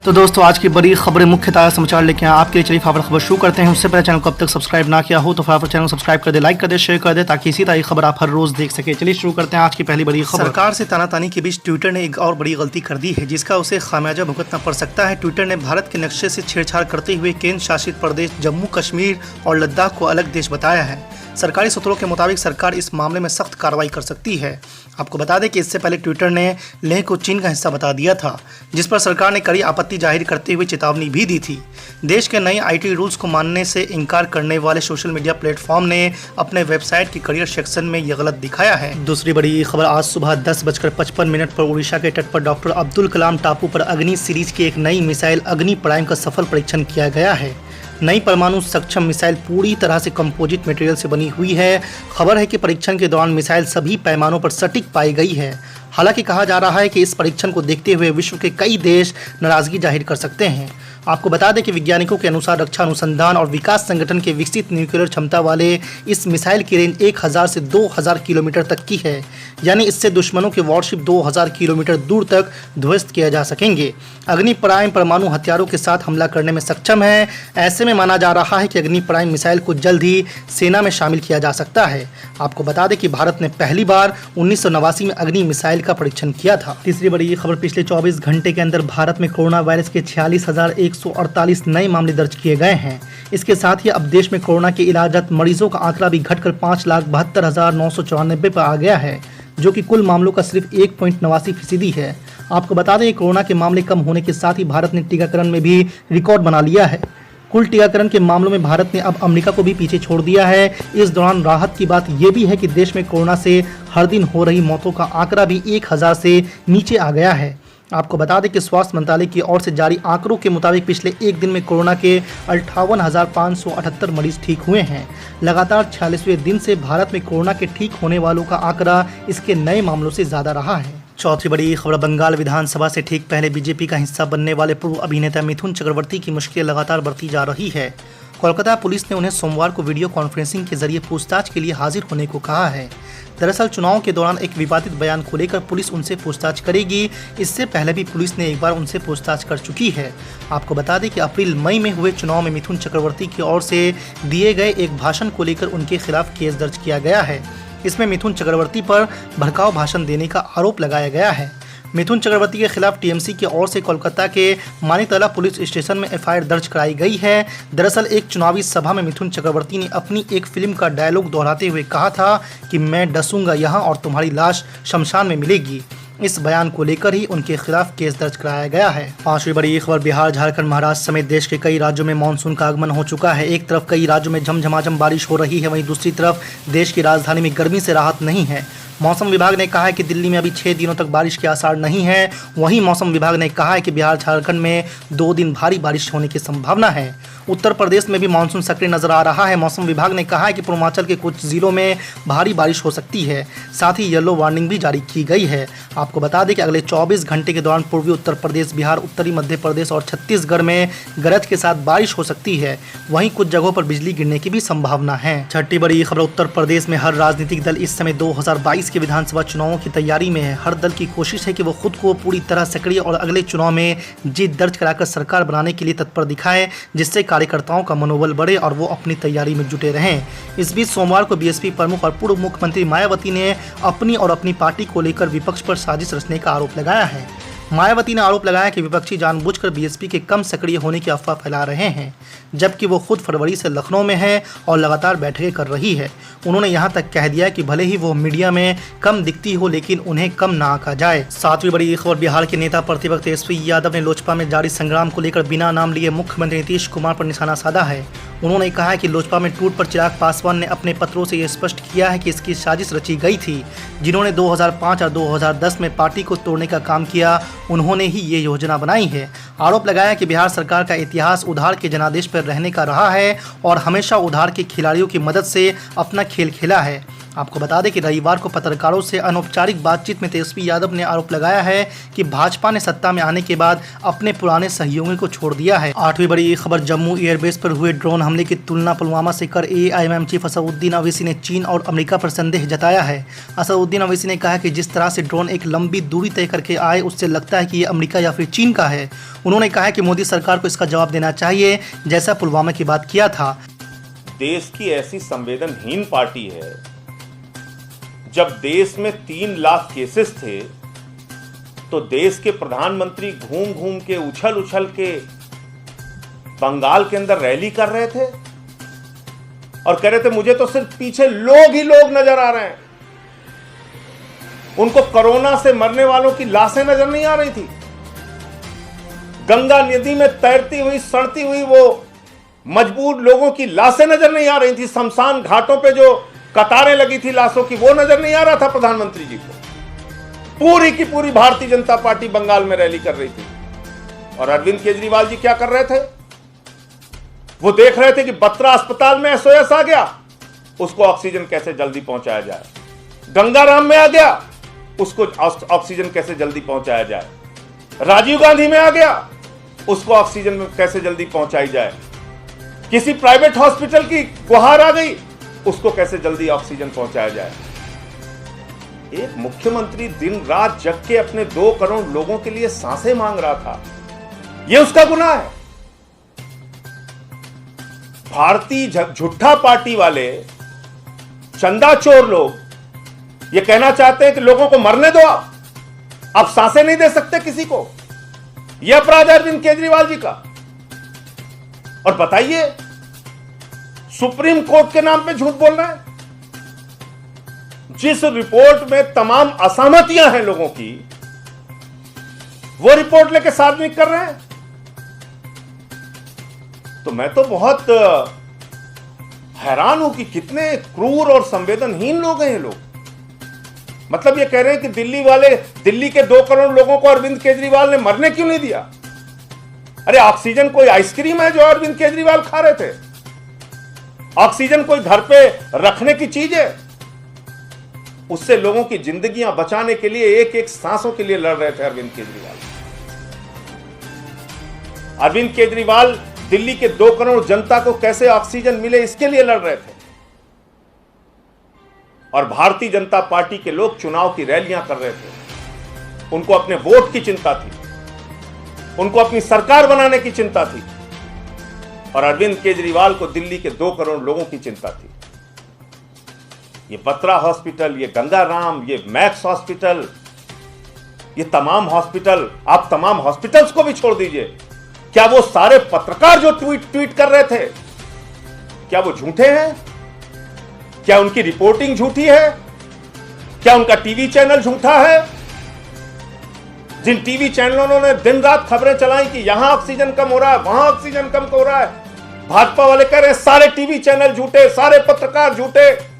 तो दोस्तों आज की बड़ी खबरें मुख्य ताज़ा समाचार लेके आए आपके लिए। चलिए खबर शुरू करते हैं। उससे पहले चैनल को अब तक सब्सक्राइब ना किया हो तो फटाफट चैनल को सब्सक्राइब कर दे, लाइक कर दे, शेयर कर दे ताकि इसी तरह की खबर आप हर रोज देख सके। चलिए शुरू करते हैं आज की पहली बड़ी खबर। सरकार से तानातानी के बीच ट्विटर ने एक और बड़ी गलती कर दी है जिसका उसे खामियाजा भुगतना पड़ सकता है। ट्विटर ने भारत के नक्शे से छेड़छाड़ करते हुए केंद्र शासित प्रदेश जम्मू कश्मीर और लद्दाख को अलग देश बताया है। सरकारी सूत्रों के मुताबिक सरकार इस मामले में सख्त कार्रवाई कर सकती है। आपको बता दें कि इससे पहले ट्विटर ने लेह को चीन का हिस्सा बता दिया था, जिस पर सरकार ने कड़ी आपत्ति जाहिर करते हुए चेतावनी भी दी थी। देश के नए आईटी रूल्स को मानने से इनकार करने वाले सोशल मीडिया प्लेटफॉर्म ने अपने वेबसाइट के करियर सेक्शन में यह गलत दिखाया है। दूसरी बड़ी खबर, आज सुबह 10:55 पर उड़ीसा के तट पर डॉक्टर अब्दुल कलाम टापू पर अग्नि सीरीज की एक नई मिसाइल अग्नि प्राइम का सफल परीक्षण किया गया है। नई परमाणु सक्षम मिसाइल पूरी तरह से कंपोजिट मटेरियल से बनी हुई है। खबर है कि परीक्षण के दौरान मिसाइल सभी पैमानों पर सटीक पाई गई है। हालांकि कहा जा रहा है कि इस परीक्षण को देखते हुए विश्व के कई देश नाराजगी जाहिर कर सकते हैं। आपको बता दें कि वैज्ञानिकों के अनुसार रक्षा अनुसंधान और विकास संगठन के विकसित न्यूक्लियर क्षमता वाले इस मिसाइल की रेंज 1000 से 2000 किलोमीटर तक की है, यानी इससे दुश्मनों के वॉरशिप 2000 किलोमीटर दूर तक ध्वस्त किया जा सकेंगे। अग्नि प्राइम परमाणु हथियारों के साथ हमला करने में सक्षम है। ऐसे में माना जा रहा है कि अग्नि प्राइम मिसाइल को जल्द ही सेना में शामिल किया जा सकता है। आपको बता दें कि भारत ने पहली बार 1989 में अग्नि मिसाइल का परीक्षण किया था। तीसरी बड़ी खबर, पिछले 24 घंटे के अंदर भारत में कोरोना वायरस के 46,148 नए मामले दर्ज किए गए हैं। इसके साथ ही अब देश में कोरोना के इलाजरत मरीजों का आंकड़ा भी घटकर 5,72,994 पर आ गया है, जो कि कुल मामलों का सिर्फ 1.89% है। आपको बता दें कोरोना के मामले कम होने के साथ ही भारत ने टीकाकरण में भी रिकॉर्ड बना लिया है। कुल टीकाकरण के मामलों में भारत ने अब अमेरिका को भी पीछे छोड़ दिया है। इस दौरान राहत की बात यह भी है कि देश में कोरोना से हर दिन हो रही मौतों का आंकड़ा भी 1000 से नीचे आ गया है। आपको बता दें कि स्वास्थ्य मंत्रालय की ओर से जारी आंकड़ों के मुताबिक पिछले एक दिन में कोरोना के 58,578 मरीज ठीक हुए हैं। लगातार 46वें दिन से भारत में कोरोना के ठीक होने वालों का आंकड़ा इसके नए मामलों से ज़्यादा रहा है। चौथी बड़ी खबर, बंगाल विधानसभा से ठीक पहले बीजेपी का हिस्सा बनने वाले पूर्व अभिनेता मिथुन चक्रवर्ती की मुश्किलें लगातार बढ़ती जा रही है। कोलकाता पुलिस ने उन्हें सोमवार को वीडियो कॉन्फ्रेंसिंग के जरिए पूछताछ के लिए हाजिर होने को कहा है। दरअसल चुनाव के दौरान एक विवादित बयान को लेकर पुलिस उनसे पूछताछ करेगी। इससे पहले भी पुलिस ने एक बार उनसे पूछताछ कर चुकी है। आपको बता दें कि अप्रैल मई में हुए चुनाव में मिथुन चक्रवर्ती की ओर से दिए गए एक भाषण को लेकर उनके खिलाफ केस दर्ज किया गया है। इसमें मिथुन चक्रवर्ती पर भड़काऊ भाषण देने का आरोप लगाया गया है। मिथुन चक्रवर्ती के खिलाफ टीएमसी की ओर से कोलकाता के मानितला पुलिस स्टेशन में एफआईआर दर्ज कराई गई है। दरअसल एक चुनावी सभा में मिथुन चक्रवर्ती ने अपनी एक फिल्म का डायलॉग दोहराते हुए कहा था कि मैं डसूंगा यहाँ और तुम्हारी लाश शमशान में मिलेगी। इस बयान को लेकर ही उनके खिलाफ केस दर्ज कराया गया है। पांचवी बड़ी खबर, बिहार, झारखंड, महाराष्ट्र समेत देश के कई राज्यों में मानसून का आगमन हो चुका है। एक तरफ कई राज्यों में झमझमाझम बारिश हो रही है, वहीं दूसरी तरफ देश की राजधानी में गर्मी से राहत नहीं है। मौसम विभाग ने कहा है कि दिल्ली में अभी 6 दिनों तक बारिश के आसार नहीं है। वहीं मौसम विभाग ने कहा है कि बिहार झारखंड में 2 दिन भारी बारिश होने की संभावना है। उत्तर प्रदेश में भी मानसून सक्रिय नजर आ रहा है। मौसम विभाग ने कहा है कि पूर्वांचल के कुछ जिलों में भारी बारिश हो सकती है। साथ ही येलो वार्निंग भी जारी की गई है। आपको बता दें कि अगले 24 घंटे के दौरान पूर्वी उत्तर प्रदेश, बिहार, उत्तरी मध्य प्रदेश और छत्तीसगढ़ में गरज के साथ बारिश हो सकती है। वहीं कुछ जगहों पर बिजली गिरने की भी संभावना है। छठी बड़ी खबर, उत्तर प्रदेश में हर राजनीतिक दल इस समय 2022 के विधानसभा चुनावों की तैयारी में है। हर दल की कोशिश है कि वो खुद को पूरी तरह सक्रिय और अगले चुनाव में जीत दर्ज कराकर सरकार बनाने के लिए तत्पर दिखाएं, जिससे कार्यकर्ताओं का मनोबल बढ़े और वो अपनी तैयारी में जुटे रहें। इस बीच सोमवार को बीएसपी प्रमुख और पूर्व मुख्यमंत्री मायावती ने अपनी और अपनी पार्टी को लेकर विपक्ष पर साजिश रचने का आरोप लगाया है। मायावती ने आरोप लगाया कि विपक्षी जानबूझकर बीएसपी के कम सक्रिय होने की अफवाह फैला रहे हैं, जबकि वो खुद फरवरी से लखनऊ में है और लगातार बैठकें कर रही है। उन्होंने यहां तक कह दिया कि भले ही वो मीडिया में कम दिखती हो, लेकिन उन्हें कम ना आंका जाए। सातवीं बड़ी खबर, बिहार के नेता प्रतिपक्ष तेजस्वी यादव ने लोजपा में जारी संग्राम को लेकर बिना नाम लिए मुख्यमंत्री नीतीश कुमार पर निशाना साधा है। उन्होंने कहा है कि लोजपा में टूट पर चिराग पासवान ने अपने पत्रों से यह स्पष्ट किया है कि इसकी साजिश रची गई थी। जिन्होंने 2005 और 2010 में पार्टी को तोड़ने का काम किया, उन्होंने ही ये योजना बनाई है। आरोप लगाया कि बिहार सरकार का इतिहास उधार के जनादेश पर रहने का रहा है और हमेशा उधार के खिलाड़ियों की मदद से अपना खेल खेला है। आपको बता दें कि रविवार को पत्रकारों से अनौपचारिक बातचीत में तेजस्वी यादव ने आरोप लगाया है कि भाजपा ने सत्ता में आने के बाद अपने पुराने सहयोगियों को छोड़ दिया है। 8वीं बड़ी खबर, जम्मू एयरबेस पर हुए ड्रोन हमले की तुलना पुलवामा से कर AIMM चीफ असदुद्दीन ओवैसी ने चीन और अमेरिका पर संदेह जताया है। असदुद्दीन ओवैसी ने कहा कि जिस तरह से ड्रोन एक लंबी दूरी तय करके आए, उससे लगता है कि ये अमेरिका या फिर चीन का है। उन्होंने कहा कि मोदी सरकार को इसका जवाब देना चाहिए, जैसा पुलवामा की बात किया था। देश की ऐसी संवेदनहीन पार्टी है, जब देश में 3 लाख केसेस थे तो देश के प्रधानमंत्री घूम घूम के उछल के बंगाल के अंदर रैली कर रहे थे और कह रहे थे मुझे तो सिर्फ पीछे लोग ही लोग नजर आ रहे हैं। उनको कोरोना से मरने वालों की लाशें नजर नहीं आ रही थी। गंगा नदी में तैरती हुई सड़ती हुई वो मजबूर लोगों की लाशें नजर नहीं आ रही थी। शमशान घाटों पे जो कतारें लगी थी लाशों की, वो नजर नहीं आ रहा था प्रधानमंत्री जी को। पूरी की पूरी भारतीय जनता पार्टी बंगाल में रैली कर रही थी और अरविंद केजरीवाल जी क्या कर रहे थे? वो देख रहे थे कि बत्रा अस्पताल में SOS आ गया, उसको ऑक्सीजन कैसे जल्दी पहुंचाया जाए। गंगाराम में आ गया, उसको ऑक्सीजन कैसे जल्दी पहुंचाया जाए। राजीव गांधी में आ गया, उसको ऑक्सीजन कैसे जल्दी पहुंचाई जाए। किसी प्राइवेट हॉस्पिटल की गुहार आ गई, उसको कैसे जल्दी ऑक्सीजन पहुंचाया जाए। एक मुख्यमंत्री दिन रात जग के अपने 2 करोड़ लोगों के लिए सांसें मांग रहा था, यह उसका गुनाह है। भारतीय झूठा पार्टी वाले चंदा चोर लोग ये कहना चाहते हैं कि लोगों को मरने दो, आप सांसें नहीं दे सकते किसी को। यह अपराध है अरविंद केजरीवाल जी का। और बताइए, सुप्रीम कोर्ट के नाम पे झूठ बोल रहे हैं। जिस रिपोर्ट में तमाम असहमतियां हैं लोगों की, वो रिपोर्ट लेके सार्वजनिक कर रहे हैं। तो मैं तो बहुत हैरान हूं कि कितने क्रूर और संवेदनहीन लोग हैं ये लोग। मतलब ये कह रहे हैं कि दिल्ली के 2 करोड़ लोगों को अरविंद केजरीवाल ने मरने क्यों नहीं दिया। अरे ऑक्सीजन कोई आइसक्रीम है जो अरविंद केजरीवाल खा रहे थे? ऑक्सीजन कोई घर पे रखने की चीज है? उससे लोगों की जिंदगियां बचाने के लिए एक एक सांसों के लिए लड़ रहे थे अरविंद केजरीवाल। अरविंद केजरीवाल दिल्ली के 2 करोड़ जनता को कैसे ऑक्सीजन मिले, इसके लिए लड़ रहे थे। और भारतीय जनता पार्टी के लोग चुनाव की रैलियां कर रहे थे। उनको अपने वोट की चिंता थी, उनको अपनी सरकार बनाने की चिंता थी। और अरविंद केजरीवाल को दिल्ली के 2 करोड़ लोगों की चिंता थी। ये बत्रा हॉस्पिटल, ये गंगाराम, ये मैक्स हॉस्पिटल, ये तमाम हॉस्पिटल, आप तमाम हॉस्पिटल्स को भी छोड़ दीजिए। क्या वो सारे पत्रकार जो ट्वीट कर रहे थे, क्या वो झूठे हैं? क्या उनकी रिपोर्टिंग झूठी है? क्या उनका टीवी चैनल झूठा है? जिन टीवी चैनलों ने दिन रात खबरें चलाई कि यहां ऑक्सीजन कम हो रहा है, वहां ऑक्सीजन कम हो रहा है, भाजपा वाले कह रहे हैं सारे टीवी चैनल झूठे, सारे पत्रकार झूठे।